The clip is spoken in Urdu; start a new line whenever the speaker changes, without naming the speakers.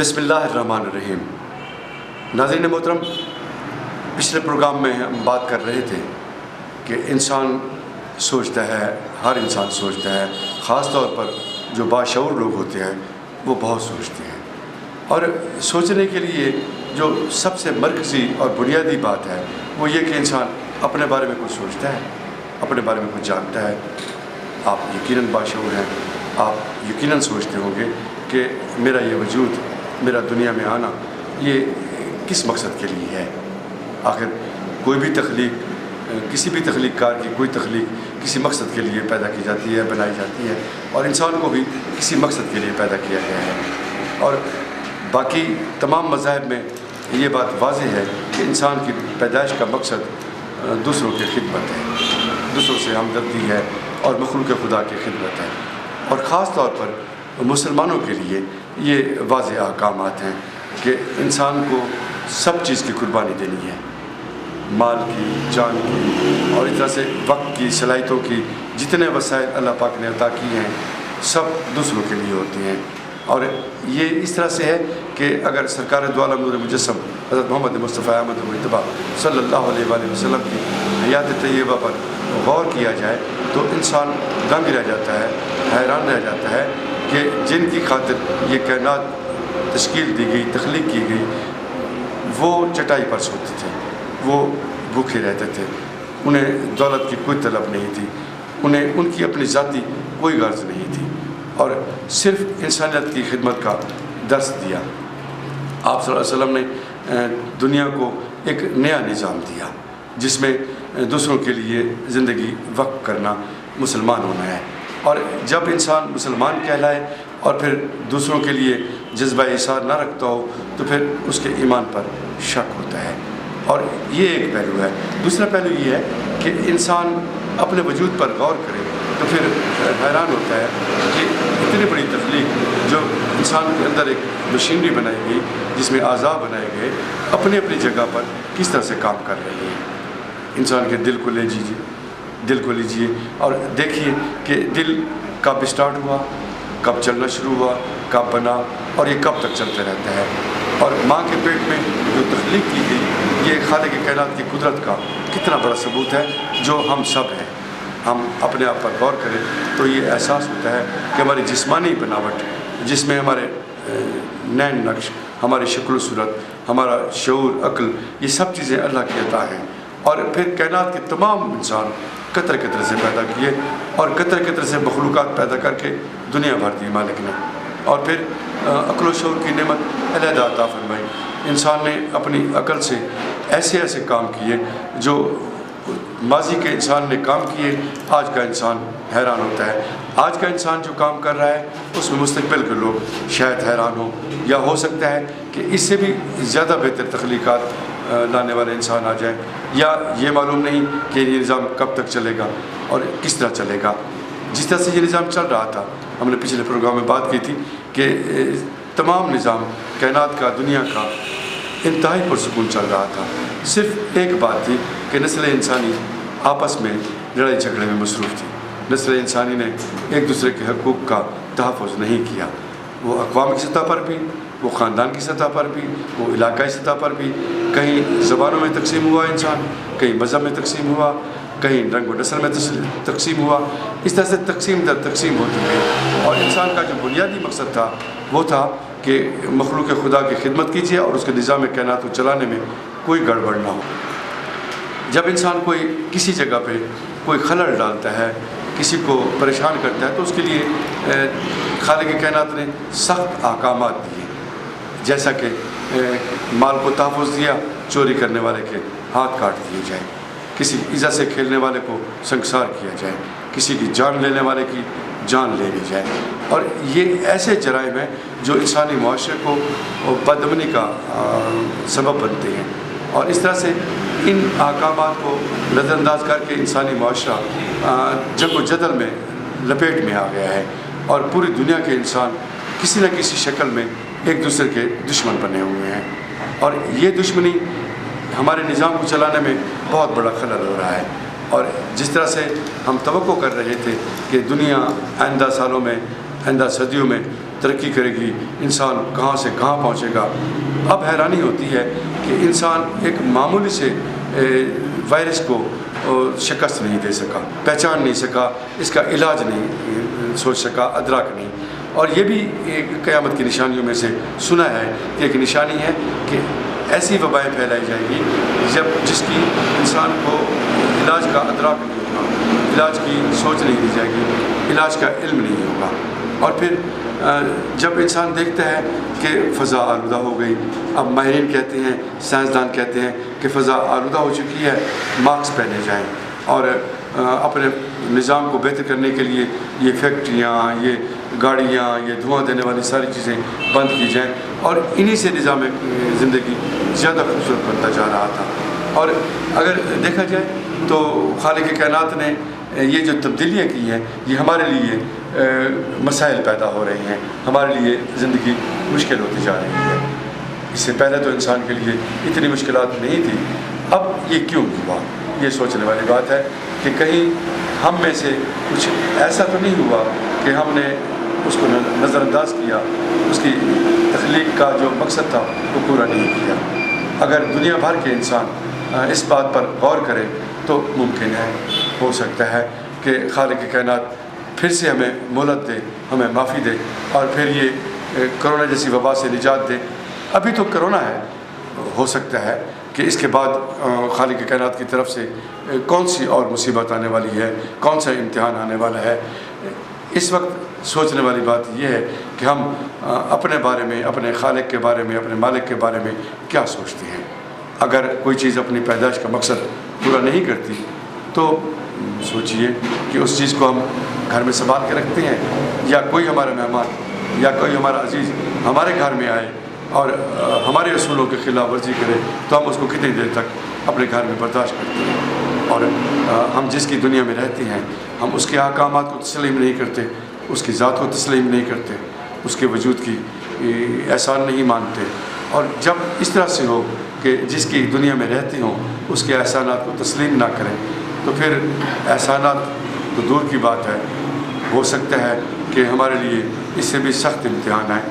بسم اللہ الرحمن الرحیم۔ ناظرین محترم، پچھلے پروگرام میں ہم بات کر رہے تھے کہ انسان سوچتا ہے، ہر انسان سوچتا ہے، خاص طور پر جو باشعور لوگ ہوتے ہیں وہ بہت سوچتے ہیں، اور سوچنے کے لیے جو سب سے مرکزی اور بنیادی بات ہے وہ یہ کہ انسان اپنے بارے میں کچھ سوچتا ہے، اپنے بارے میں کچھ جانتا ہے۔ آپ یقیناً باشعور ہیں، آپ یقیناً سوچتے ہوں گے کہ میرا یہ وجود، میرا دنیا میں آنا، یہ کس مقصد کے لیے ہے۔ آخر کوئی بھی تخلیق، کسی بھی تخلیق کار کی کوئی تخلیق کسی مقصد کے لیے پیدا کی جاتی ہے، بنائی جاتی ہے، اور انسان کو بھی کسی مقصد کے لیے پیدا کیا گیا ہے۔ اور باقی تمام مذاہب میں یہ بات واضح ہے کہ انسان کی پیدائش کا مقصد دوسروں کی خدمت ہے، دوسروں سے ہمدردی ہے اور مخلوق خدا کی خدمت ہے۔ اور خاص طور پر مسلمانوں کے لیے یہ واضح احکامات ہیں کہ انسان کو سب چیز کی قربانی دینی ہے، مال کی، جان کی، اور اس طرح سے وقت کی، صلاحیتوں کی، جتنے وسائل اللہ پاک نے عطا کی ہیں سب دوسروں کے لیے ہوتے ہیں۔ اور یہ اس طرح سے ہے کہ اگر سرکار دو عالم نور مجسم حضرت محمد مصطفیٰ احمد مجتبیٰ صلی اللہ علیہ وآلہ وسلم کی حیات طیبہ پر غور کیا جائے تو انسان دنگ رہ جاتا ہے، حیران رہ جاتا ہے کہ جن کی خاطر یہ کائنات تشکیل دی گئی، تخلیق کی گئی، وہ چٹائی پر سوتے تھے، وہ بھوکے رہتے تھے، انہیں دولت کی کوئی طلب نہیں تھی، انہیں ان کی اپنی ذاتی کوئی غرض نہیں تھی، اور صرف انسانیت کی خدمت کا درس دیا۔ آپ صلی اللہ علیہ وسلم نے دنیا کو ایک نیا نظام دیا جس میں دوسروں کے لیے زندگی وقف کرنا مسلمان ہونا ہے۔ اور جب انسان مسلمان کہلائے اور پھر دوسروں کے لیے جذبہ ایثار نہ رکھتا ہو تو پھر اس کے ایمان پر شک ہوتا ہے، اور یہ ایک پہلو ہے۔ دوسرا پہلو یہ ہے کہ انسان اپنے وجود پر غور کرے تو پھر حیران ہوتا ہے کہ اتنی بڑی تخلیق جو انسان کے اندر ایک مشینری بنائی گئی، جس میں اعضاء بنائے گئے، اپنی اپنی جگہ پر کس طرح سے کام کر رہی ہے۔ انسان کے دل کو لے لیجیے، دل کو لیجیے اور دیکھیے کہ دل کب اسٹارٹ ہوا، کب چلنا شروع ہوا، کب بنا، اور یہ کب تک چلتے رہتا ہے۔ اور ماں کے پیٹ میں جو تخلیق کی گئی، یہ خالق کائنات کی قدرت کا کتنا بڑا ثبوت ہے جو ہم سب ہیں۔ ہم اپنے آپ پر غور کریں تو یہ احساس ہوتا ہے کہ ہماری جسمانی بناوٹ، جس میں ہمارے نین نقش، ہماری شکل و صورت، ہمارا شعور، عقل، یہ سب چیزیں اللہ کی عطا ہیں۔ اور پھر کائنات کے تمام انسان قطر قطر سے پیدا کیے، اور قطر قطر سے مخلوقات پیدا کر کے دنیا بھر دی مالک نے، اور پھر عقل و شعور کی نعمت علیحدہ عطا فرمائی۔ انسان نے اپنی عقل سے ایسے ایسے کام کیے جو ماضی کے انسان نے کام کیے، آج کا انسان حیران ہوتا ہے۔ آج کا انسان جو کام کر رہا ہے اس میں مستقبل کے لوگ شاید حیران ہوں، یا ہو سکتا ہے کہ اس سے بھی زیادہ بہتر تخلیقات لانے والے انسان آ جائیں، یا یہ معلوم نہیں کہ یہ نظام کب تک چلے گا اور کس طرح چلے گا۔ جس طرح سے یہ نظام چل رہا تھا، ہم نے پچھلے پروگرام میں بات کی تھی کہ تمام نظام کائنات کا، دنیا کا انتہائی پرسکون چل رہا تھا۔ صرف ایک بات تھی کہ نسل انسانی آپس میں لڑائی جھگڑے میں مصروف تھی۔ نسل انسانی نے ایک دوسرے کے حقوق کا تحفظ نہیں کیا، وہ اقوام کی سطح پر بھی، وہ خاندان کی سطح پر بھی، وہ علاقائی سطح پر بھی۔ کہیں زبانوں میں تقسیم ہوا انسان، کہیں مذہب میں تقسیم ہوا، کہیں رنگ و نسل میں تقسیم ہوا۔ اس طرح سے تقسیم در تقسیم ہوتی گئی، اور انسان کا جو بنیادی مقصد تھا وہ تھا کہ مخلوق خدا کی خدمت کیجیے اور اس کے نظام کائنات کو چلانے میں کوئی گڑبڑ نہ ہو۔ جب انسان کوئی کسی جگہ پہ کوئی خلل ڈالتا ہے، کسی کو پریشان کرتا ہے، تو اس کے لیے خالق کائنات نے سخت احکامات دیے، جیسا کہ مال کو تحفظ دیا، چوری کرنے والے کے ہاتھ کاٹ دیے جائیں، کسی ایذا سے کھیلنے والے کو سنگسار کیا جائے، کسی کی جان لینے والے کی جان لے لی جائے۔ اور یہ ایسے جرائم ہیں جو انسانی معاشرے کو بدامنی کا سبب بنتے ہیں، اور اس طرح سے ان احکامات کو نظر انداز کر کے انسانی معاشرہ جنگ و جدل میں لپیٹ میں آ گیا ہے، اور پوری دنیا کے انسان کسی نہ کسی شکل میں ایک دوسرے کے دشمن بنے ہوئے ہیں، اور یہ دشمنی ہمارے نظام کو چلانے میں بہت بڑا خلل ہو رہا ہے۔ اور جس طرح سے ہم توقع کر رہے تھے کہ دنیا آئندہ سالوں میں، آئندہ صدیوں میں ترقی کرے گی، انسان کہاں سے کہاں پہنچے گا۔ اب حیرانی ہوتی ہے کہ انسان ایک معمولی سے وائرس کو شکست نہیں دے سکا، پہچان نہیں سکا، اس کا علاج نہیں سوچ سکا، ادراک نہیں۔ اور یہ بھی ایک قیامت کی نشانیوں میں سے سنا ہے کہ ایک نشانی ہے کہ ایسی وبائیں پھیلائی جائے گی جس کی انسان کو علاج کا ادراک نہیں ہوگا، علاج کی سوچ نہیں دی جائے گی، علاج کا علم نہیں ہوگا۔ اور پھر جب انسان دیکھتا ہے کہ فضا آلودہ ہو گئی، اب ماہرین کہتے ہیں، سائنسدان کہتے ہیں کہ فضا آلودہ ہو چکی ہے، ماسک پہنے جائیں اور اپنے نظام کو بہتر کرنے کے لیے یہ فیکٹریاں، یہ گاڑیاں، یہ دھواں دینے والی ساری چیزیں بند کی جائیں، اور انہی سے نظام زندگی زیادہ خوبصورت بنتا جا رہا تھا۔ اور اگر دیکھا جائے تو خالق کائنات نے یہ جو تبدیلیاں کی ہیں یہ ہمارے لیے مسائل پیدا ہو رہے ہیں، ہمارے لیے زندگی مشکل ہوتی جا رہی ہے۔ اس سے پہلے تو انسان کے لیے اتنی مشکلات نہیں تھی، اب یہ کیوں ہوا؟ یہ سوچنے والی بات ہے کہ کہیں ہم میں سے کچھ ایسا تو نہیں ہوا کہ ہم نے اس کو نظر انداز کیا، اس کی تخلیق کا جو مقصد تھا وہ پورا نہیں کیا۔ اگر دنیا بھر کے انسان اس بات پر غور کرے تو ممکن ہے، ہو سکتا ہے کہ خالق کائنات پھر سے ہمیں مہلت دے، ہمیں معافی دے، اور پھر یہ کرونا جیسی وبا سے نجات دے۔ ابھی تو کرونا ہے، ہو سکتا ہے کہ اس کے بعد خالق کائنات کی طرف سے کون سی اور مصیبت آنے والی ہے، کون سا امتحان آنے والا ہے۔ اس وقت سوچنے والی بات یہ ہے کہ ہم اپنے بارے میں، اپنے خالق کے بارے میں، اپنے مالک کے بارے میں کیا سوچتے ہیں۔ اگر کوئی چیز اپنی پیدائش کا مقصد پورا نہیں کرتی تو سوچئے کہ اس چیز کو ہم گھر میں سنبھال کے رکھتے ہیں، یا کوئی ہمارا مہمان یا کوئی ہمارا عزیز ہمارے گھر میں آئے اور ہمارے اصولوں کی خلاف ورزی کرے تو ہم اس کو کتنی دیر تک اپنے گھر میں برداشت کرتے ہیں۔ اور ہم جس کی دنیا میں رہتے ہیں ہم اس کے احکامات کو تسلیم نہیں کرتے، اس کی ذات کو تسلیم نہیں کرتے، اس کے وجود کی احسان نہیں مانتے۔ اور جب اس طرح سے ہو کہ جس کی دنیا میں رہتے ہوں اس کے احسانات کو تسلیم نہ کریں تو پھر احسانات تو دور کی بات ہے، ہو سکتا ہے کہ ہمارے لیے اس سے بھی سخت امتحان آئے۔